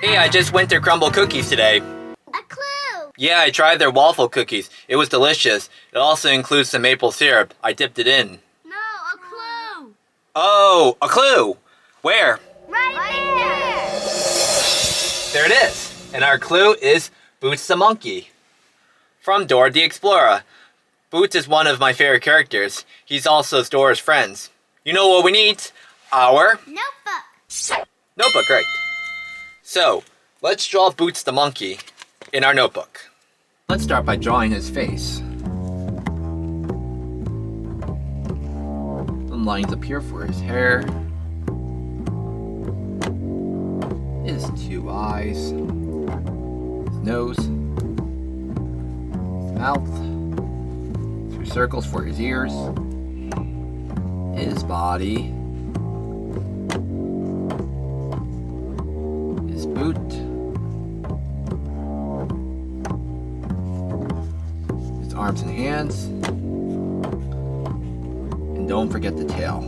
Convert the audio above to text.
Hey, I just went to Crumble Cookies today. A clue! Yeah, I tried their waffle cookies. It was delicious. It also includes some maple syrup. I dipped it in. No, a clue! Oh, a clue! Where? Right there! There it is. And our clue is Boots the Monkey from Dora the Explorer. Boots is one of my favorite characters. He's also Dora's friends. You know what we need? Our Notebook! notebook, right? So, let's draw Boots the Monkey in our notebook. Let's start by drawing his face. Some lines appear for his hair, his two eyes, his nose, his mouth, two circles for his ears, his body, his boot, his arms and hands, and don't forget the tail.